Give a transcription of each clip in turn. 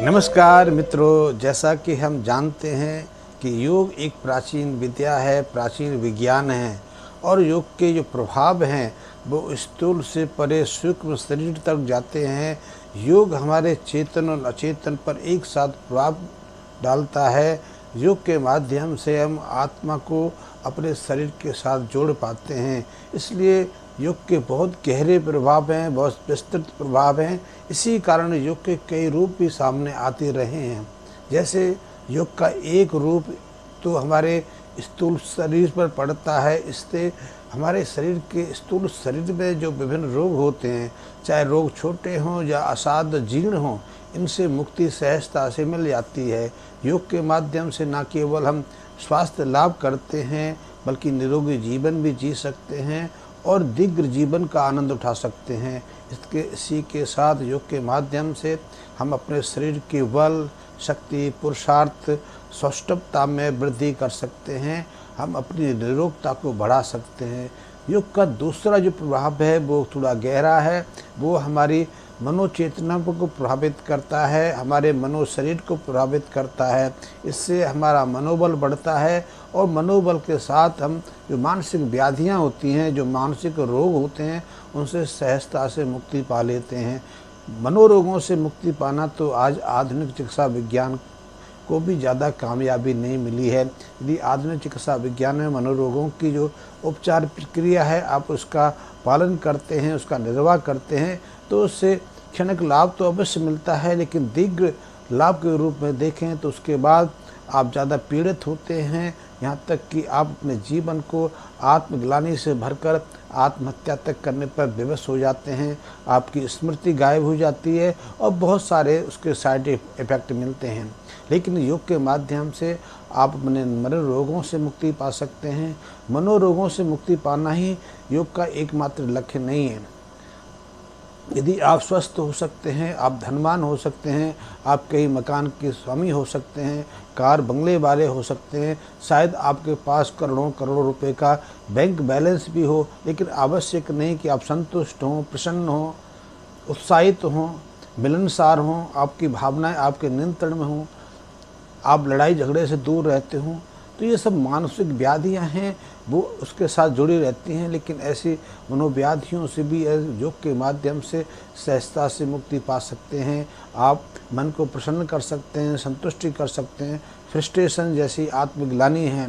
नमस्कार मित्रों, जैसा कि हम जानते हैं कि योग एक प्राचीन विद्या है, प्राचीन विज्ञान है और योग के जो प्रभाव हैं वो स्थूल से परे सूक्ष्म शरीर तक जाते हैं। योग हमारे चेतन और अचेतन पर एक साथ प्रभाव डालता है। योग के माध्यम से हम आत्मा को अपने शरीर के साथ जोड़ पाते हैं। इसलिए योग के बहुत गहरे प्रभाव हैं, बहुत विस्तृत प्रभाव हैं। इसी कारण योग के कई रूप भी सामने आते रहे हैं। जैसे योग का एक रूप तो हमारे स्थूल शरीर पर पड़ता है। इससे हमारे शरीर के स्थूल शरीर में जो विभिन्न रोग होते हैं, चाहे रोग छोटे हों या असाध्य जीर्ण हों, इनसे मुक्ति सहजता से मिल जाती है। योग के माध्यम से न केवल हम स्वास्थ्य लाभ करते हैं बल्कि निरोगी जीवन भी जी सकते हैं और दीर्घ जीवन का आनंद उठा सकते हैं। इसी के साथ योग के माध्यम से हम अपने शरीर के बल, शक्ति, पुरुषार्थ, सौष्ठवता में वृद्धि कर सकते हैं। हम अपनी निरोगता को बढ़ा सकते हैं। योग का दूसरा जो प्रभाव है वो थोड़ा गहरा है। वो हमारी मनोचेतना को प्रभावित करता है, हमारे मनो शरीर को प्रभावित करता है। इससे हमारा मनोबल बढ़ता है और मनोबल के साथ हम जो मानसिक व्याधियां होती हैं, जो मानसिक रोग होते हैं, उनसे सहजता से मुक्ति पा लेते हैं। मनोरोगों से मुक्ति पाना तो आज आधुनिक चिकित्सा विज्ञान को भी ज़्यादा कामयाबी नहीं मिली है। यदि आधुनिक चिकित्सा विज्ञान में मनोरोगों की जो उपचार प्रक्रिया है, आप उसका पालन करते हैं, उसका निर्वाह करते हैं, तो उससे क्षणिक लाभ तो अवश्य मिलता है, लेकिन दीर्घ लाभ के रूप में देखें तो उसके बाद आप ज़्यादा पीड़ित होते हैं। यहाँ तक कि आप अपने जीवन को आत्मग्लानि से भरकर आत्महत्या तक करने पर विवश हो जाते हैं। आपकी स्मृति गायब हो जाती है और बहुत सारे उसके साइड इफ़ेक्ट मिलते हैं। लेकिन योग के माध्यम से आप अपने मनोरोगों से मुक्ति पा सकते हैं। मनोरोगों से मुक्ति पाना ही योग का एकमात्र लक्ष्य नहीं है। यदि आप स्वस्थ हो सकते हैं, आप धनवान हो सकते हैं, आप कई मकान के स्वामी हो सकते हैं, कार बंगले वाले हो सकते हैं, शायद आपके पास करोड़ों करोड़ों रुपए का बैंक बैलेंस भी हो, लेकिन आवश्यक नहीं कि आप संतुष्ट हों, प्रसन्न हों, उत्साहित हों, मिलनसार हों, आपकी भावनाएं आपके नियंत्रण में हों, आप लड़ाई झगड़े से दूर रहते हों। तो ये सब मानसिक व्याधियां हैं, वो उसके साथ जुड़ी रहती हैं। लेकिन ऐसी मनोव्याधियों से भी योग के माध्यम से सहजता से मुक्ति पा सकते हैं। आप मन को प्रसन्न कर सकते हैं, संतुष्टि कर सकते हैं। फ्रस्ट्रेशन जैसी आत्मग्लानि है,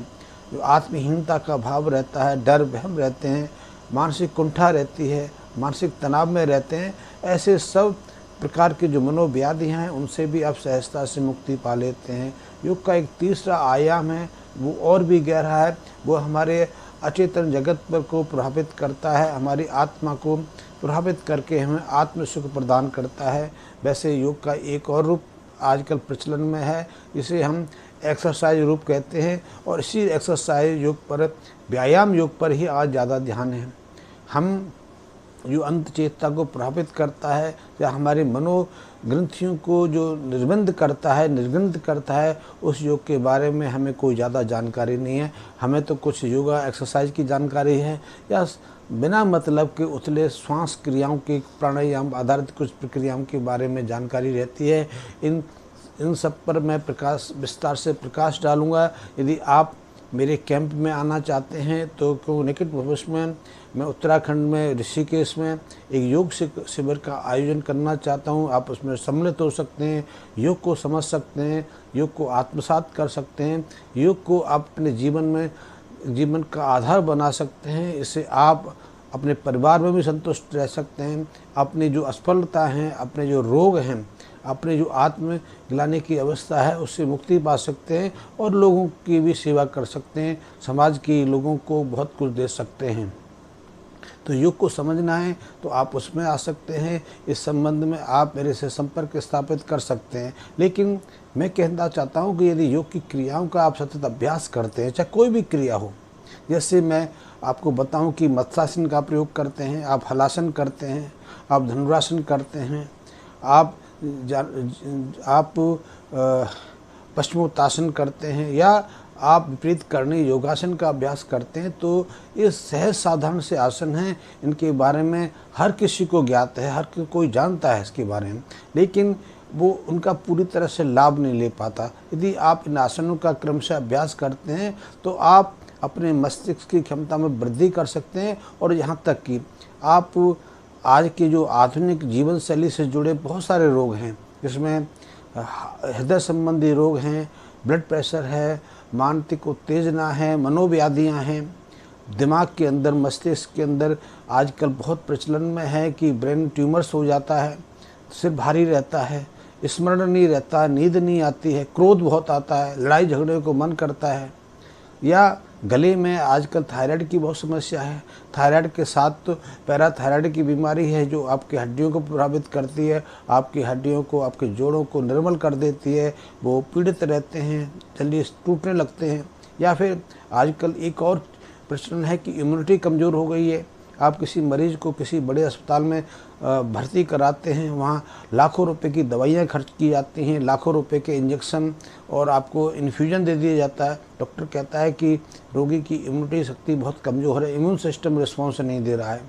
जो आत्महीनता का भाव रहता है, डर वहम रहते हैं, मानसिक कुंठा रहती है, मानसिक तनाव में रहते हैं, ऐसे सब प्रकार की जो मनोव्याधियाँ हैं उनसे भी आप सहजता से मुक्ति पा लेते हैं। योग का एक तीसरा आयाम है, वो और भी गहरा है। वो हमारे अचेतन जगत पर को प्रभावित करता है, हमारी आत्मा को प्रभावित करके हमें आत्म सुख प्रदान करता है। वैसे योग का एक और रूप आजकल प्रचलन में है, जिसे हम एक्सरसाइज रूप कहते हैं, और इसी एक्सरसाइज योग पर, व्यायाम योग पर ही आज ज़्यादा ध्यान है। हम जो अंतचेतना को प्रभावित करता है या हमारे मनोग्रंथियों को जो निर्ग्रंथ करता है, उस योग के बारे में हमें कोई ज़्यादा जानकारी नहीं है। हमें तो कुछ योगा एक्सरसाइज की जानकारी है या बिना मतलब के उथले श्वास क्रियाओं की, प्राणायाम आधारित कुछ प्रक्रियाओं के बारे में जानकारी रहती है। इन सब पर मैं विस्तार से प्रकाश डालूँगा। यदि आप मेरे कैंप में आना चाहते हैं तो निकट भविष्य में मैं उत्तराखंड में ऋषिकेश में एक योग शिविर का आयोजन करना चाहता हूं। आप उसमें सम्मिलित हो सकते हैं, योग को समझ सकते हैं, योग को आत्मसात कर सकते हैं, योग को आप अपने जीवन का आधार बना सकते हैं। इससे आप अपने परिवार में भी संतुष्ट रह सकते हैं। अपनी जो असफलता हैं, अपने जो रोग हैं, अपने जो आत्मग्लानि की अवस्था है, उससे मुक्ति पा सकते हैं और लोगों की भी सेवा कर सकते हैं, समाज के लोगों को बहुत कुछ दे सकते हैं। तो योग को समझना है तो आप उसमें आ सकते हैं। इस संबंध में आप मेरे से संपर्क स्थापित कर सकते हैं। लेकिन मैं कहना चाहता हूँ कि यदि योग की क्रियाओं का आप सतत अभ्यास करते हैं, चाहे कोई भी क्रिया हो, जैसे मैं आपको बताऊं कि मत्स्यासन का प्रयोग करते हैं, आप हलासन करते हैं, आप धनुरासन करते हैं, आप पश्चिमोत्तासन करते हैं, या आप विपरीत करणी योगासन का अभ्यास करते हैं, तो ये सहज साधारण से आसन हैं। इनके बारे में हर किसी को ज्ञात है, हर कोई जानता है इसके बारे में। लेकिन वो उनका पूरी तरह से लाभ नहीं ले पाता। यदि आप इन आसनों का क्रमशः अभ्यास करते हैं तो आप अपने मस्तिष्क की क्षमता में वृद्धि कर सकते हैं, और यहाँ तक कि आप आज के जो आधुनिक जीवन शैली से जुड़े बहुत सारे रोग हैं, जिसमें हृदय संबंधी रोग हैं, ब्लड प्रेशर है, मानसिक उत्तेजना है, मनोव्याधियाँ हैं, दिमाग के अंदर, मस्तिष्क के अंदर आजकल बहुत प्रचलन में है कि ब्रेन ट्यूमर्स हो जाता है, सिर भारी रहता है, स्मरण नहीं रहता, नींद नहीं आती है, क्रोध बहुत आता है, लड़ाई झगड़े को मन करता है, या गले में आजकल थायराइड की बहुत समस्या है। थायराइड के साथ तो पैराथायराइड की बीमारी है जो आपकी हड्डियों को प्रभावित करती है, आपकी हड्डियों को, आपके जोड़ों को निर्मल कर देती है, वो पीड़ित रहते हैं, जल्दी टूटने लगते हैं। या फिर आजकल एक और प्रचलन है कि इम्यूनिटी कमज़ोर हो गई है। आप किसी मरीज़ को किसी बड़े अस्पताल में भर्ती कराते हैं, वहाँ लाखों रुपए की दवाइयाँ खर्च की जाती हैं, लाखों रुपए के इंजेक्शन, और आपको इन्फ्यूजन दे दिया जाता है। डॉक्टर कहता है कि रोगी की इम्यूनिटी शक्ति बहुत कमज़ोर है, इम्यून सिस्टम रिस्पॉन्स नहीं दे रहा है,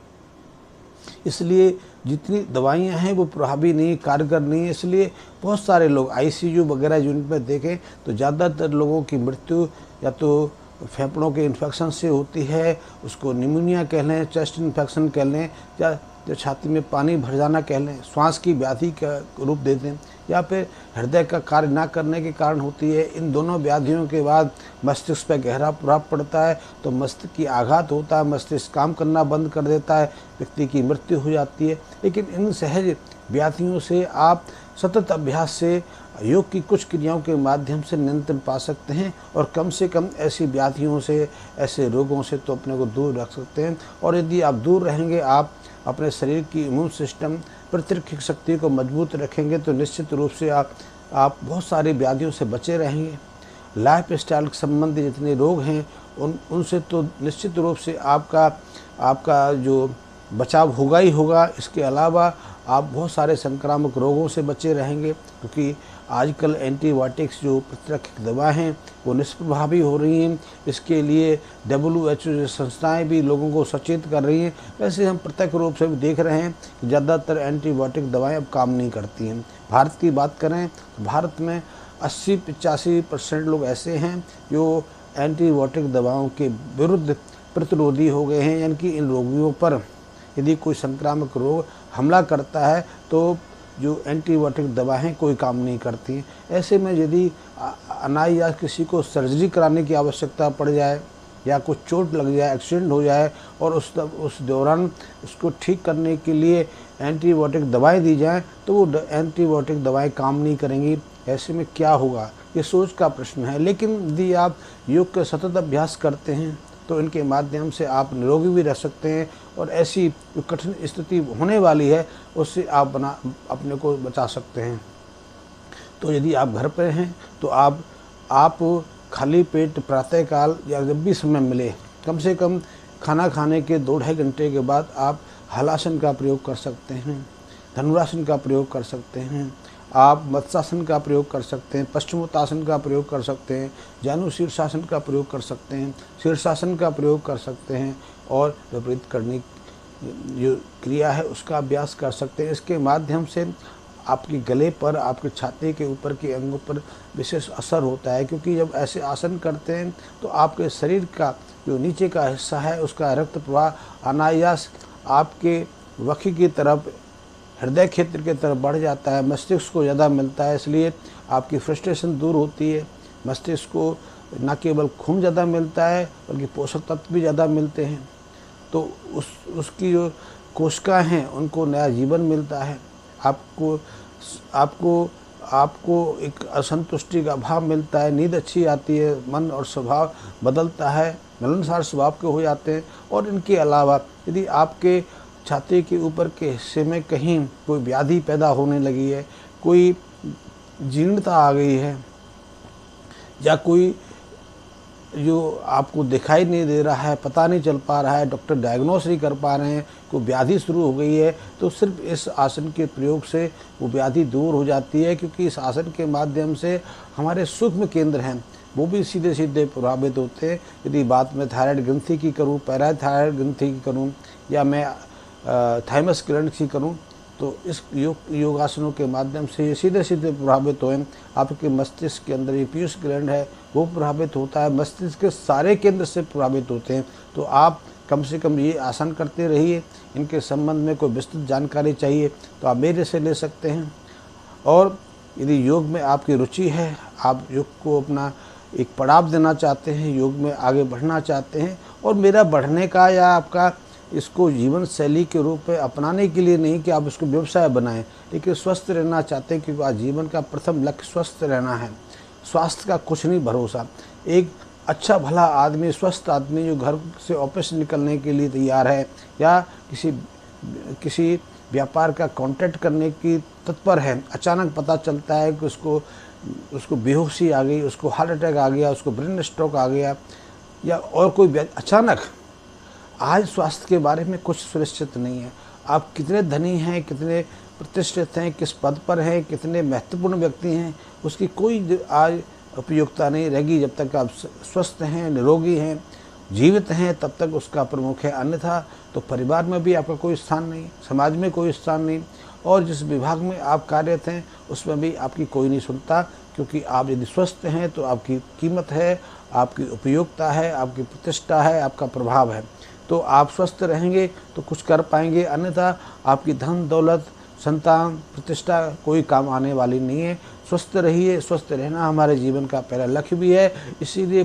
इसलिए जितनी दवाइयाँ हैं वो प्रभावी नहीं, कारगर नहीं है। इसलिए बहुत सारे लोग आईसीयू वगैरह यूनिट में देखें तो ज़्यादातर लोगों की मृत्यु या तो फेफड़ों के इन्फेक्शन से होती है, उसको निमोनिया कह लें, चेस्ट इन्फेक्शन कह लें, या जो छाती में पानी भर जाना कह लें, श्वास की व्याधि का रूप दे दें, या फिर हृदय का कार्य ना करने के कारण होती है। इन दोनों व्याधियों के बाद मस्तिष्क पर गहरा प्रभाव पड़ता है, तो मस्तिष्क की आघात होता है, मस्तिष्क काम करना बंद कर देता है, व्यक्ति की मृत्यु हो जाती है। लेकिन इन सहज व्याधियों से आप सतत अभ्यास से, योग की कुछ क्रियाओं के माध्यम से नियंत्रण पा सकते हैं, और कम से कम ऐसी व्याधियों से, ऐसे रोगों से तो अपने को दूर रख सकते हैं। और यदि आप दूर रहेंगे, आप अपने शरीर की इम्यून सिस्टम, प्रतिरक्षक शक्ति को मजबूत रखेंगे, तो निश्चित रूप से आप बहुत सारी व्याधियों से बचे रहेंगे। लाइफ स्टाइल संबंधी जितने रोग हैं उनसे तो निश्चित रूप से आपका जो बचाव होगा ही होगा। इसके अलावा आप बहुत सारे संक्रामक रोगों से बचे रहेंगे, क्योंकि आजकल एंटीबायोटिक्स जो प्रतिरक्षक दवा हैं वो निष्प्रभावी हो रही हैं। इसके लिए WHO संस्थाएं भी लोगों को सचेत कर रही हैं। वैसे हम प्रत्यक्ष रूप से भी देख रहे हैं कि ज़्यादातर एंटीबायोटिक दवाएं अब काम नहीं करती हैं। भारत की बात करें तो भारत में 80-85% लोग ऐसे हैं जो एंटीबायोटिक दवाओं के विरुद्ध प्रतिरोधी हो गए हैं, यानी कि इन रोगियों पर यदि कोई संक्रामक रोग हमला करता है तो जो एंटीबायोटिक दवा हैं कोई काम नहीं करती। ऐसे में यदि अनायास किसी को सर्जरी कराने की आवश्यकता पड़ जाए, या कुछ चोट लग जाए, एक्सीडेंट हो जाए, और उस दौरान उसको ठीक करने के लिए एंटीबायोटिक दवाएं दी जाएं, तो वो एंटीबायोटिक दवाएं काम नहीं करेंगी। ऐसे में क्या होगा, ये सोच का प्रश्न है। लेकिन यदि आप योग का सतत अभ्यास करते हैं तो इनके माध्यम से आप निरोगी भी रह सकते हैं, और ऐसी जो कठिन स्थिति होने वाली है उससे आप अपने को बचा सकते हैं। तो यदि आप घर पर हैं तो आप खाली पेट प्रातःकाल या जब भी समय मिले, कम से कम खाना खाने के 2-2.5 घंटे के बाद आप हलासन का प्रयोग कर सकते हैं, धनुरासन का प्रयोग कर सकते हैं, आप मत्स्यासन का प्रयोग कर सकते हैं, पश्चिमोत्तासन का प्रयोग कर सकते हैं, जानु शीर्षासन का प्रयोग कर सकते हैं, शीर्षासन का प्रयोग कर सकते हैं, और विपरीत करनी जो क्रिया है उसका अभ्यास कर सकते हैं। इसके माध्यम से आपके गले पर, आपके छाती के ऊपर के अंगों पर विशेष असर होता है, क्योंकि जब ऐसे आसन करते हैं तो आपके शरीर का जो नीचे का हिस्सा है उसका रक्त प्रवाह अनायास आपके वक्षी की तरफ, हृदय क्षेत्र की तरफ बढ़ जाता है, मस्तिष्क को ज़्यादा मिलता है, इसलिए आपकी फ्रस्ट्रेशन दूर होती है। मस्तिष्क को न केवल खून ज़्यादा मिलता है बल्कि पोषक तत्व भी ज़्यादा मिलते हैं, तो उसकी जो कोशिकाएं हैं उनको नया जीवन मिलता है। आपको एक असंतुष्टि का भाव मिलता है, नींद अच्छी आती है, मन और स्वभाव बदलता है, मिलनसार स्वभाव के हो जाते हैं। और इनके अलावा यदि आपके छाती के ऊपर के हिस्से में कहीं कोई व्याधि पैदा होने लगी है, कोई जीर्णता आ गई है, या कोई जो आपको दिखाई नहीं दे रहा है, पता नहीं चल पा रहा है, डॉक्टर डायग्नोस नहीं कर पा रहे हैं, कोई व्याधि शुरू हो गई है, तो सिर्फ इस आसन के प्रयोग से वो व्याधि दूर हो जाती है। क्योंकि इस आसन के माध्यम से हमारे सूक्ष्म केंद्र हैं वो भी सीधे सीधे प्रभावित होते हैं। यदि बात मैं थायराइड ग्रंथि की करूँ, पैराथायराइड ग्रंथि की करूँ, या मैं थाइमस ग्लैंड की करूँ, तो इस योगासनों के माध्यम से ये सीधे सीधे प्रभावित होएं। आपके मस्तिष्क के अंदर ये पीयूष ग्लैंड है वो प्रभावित होता है, मस्तिष्क के सारे केंद्र से प्रभावित होते हैं। तो आप कम से कम ये आसन करते रहिए। इनके संबंध में कोई विस्तृत जानकारी चाहिए तो आप मेरे से ले सकते हैं। और यदि योग में आपकी रुचि है, आप योग को अपना एक पड़ाव देना चाहते हैं, योग में आगे बढ़ना चाहते हैं, और मेरा बढ़ने का या आपका इसको जीवन शैली के रूप में अपनाने के लिए नहीं कि आप इसको व्यवसाय बनाएं, लेकिन स्वस्थ रहना चाहते हैं, क्योंकि आज जीवन का प्रथम लक्ष्य स्वस्थ रहना है। स्वास्थ्य का कुछ नहीं भरोसा। एक अच्छा भला आदमी, स्वस्थ आदमी जो घर से ऑफिस निकलने के लिए तैयार है या किसी व्यापार का कॉन्ट्रैक्ट करने की तत्पर है, अचानक पता चलता है कि उसको बेहोशी आ गई, उसको हार्ट अटैक आ गया, उसको ब्रेन स्ट्रोक आ गया, या और कोई अचानक, आज स्वास्थ्य के बारे में कुछ सुनिश्चित नहीं है। आप कितने धनी हैं, कितने प्रतिष्ठित हैं, किस पद पर हैं, कितने महत्वपूर्ण व्यक्ति हैं, उसकी कोई आज उपयोगिता नहीं रहेगी जब तक आप स्वस्थ हैं, निरोगी हैं, जीवित हैं, तब तक उसका प्रमुख है। अन्यथा तो परिवार में भी आपका कोई स्थान नहीं, समाज में कोई स्थान नहीं, और जिस विभाग में आप कार्यरत हैं उसमें भी आपकी कोई नहीं सुनता, क्योंकि आप यदि स्वस्थ हैं तो आपकी कीमत है, आपकी उपयोगिता है, आपकी प्रतिष्ठा है, आपका प्रभाव है। तो आप स्वस्थ रहेंगे तो कुछ कर पाएंगे, अन्यथा आपकी धन दौलत, संतान, प्रतिष्ठा कोई काम आने वाली नहीं है। स्वस्थ रहिए। स्वस्थ रहना हमारे जीवन का पहला लक्ष्य भी है। इसीलिए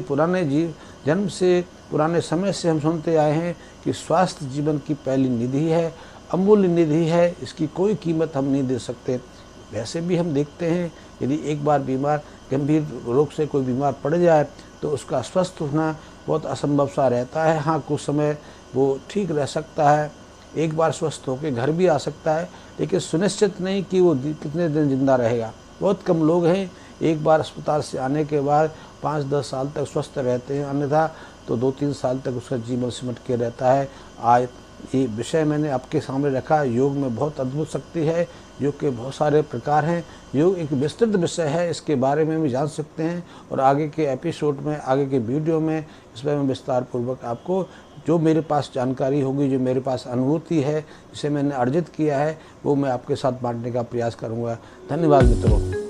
पुराने समय से हम सुनते आए हैं कि स्वास्थ्य जीवन की पहली निधि है, अमूल्य निधि है, इसकी कोई कीमत हम नहीं दे सकते। वैसे भी हम देखते हैं यदि एक बार गंभीर रोग से कोई बीमार पड़ जाए तो उसका स्वस्थ होना बहुत असंभव सा रहता है। हाँ, कुछ समय वो ठीक रह सकता है, एक बार स्वस्थ होकर घर भी आ सकता है, लेकिन सुनिश्चित नहीं कि वो कितने दिन जिंदा रहेगा। बहुत कम लोग हैं एक बार अस्पताल से आने के बाद 5-10 साल तक स्वस्थ रहते हैं, अन्यथा तो 2-3 साल तक उसका जीवन सिमट के रहता है। आज ये विषय मैंने आपके सामने रखा। योग में बहुत अद्भुत शक्ति है, योग के बहुत सारे प्रकार हैं, योग एक विस्तृत विषय है, इसके बारे में भी जान सकते हैं। और आगे के एपिसोड में, आगे के वीडियो में इस पर मैं विस्तार पूर्वक आपको जो मेरे पास जानकारी होगी, जो मेरे पास अनुभूति है, जिसे मैंने अर्जित किया है, वो मैं आपके साथ बांटने का प्रयास करूँगा। धन्यवाद मित्रों।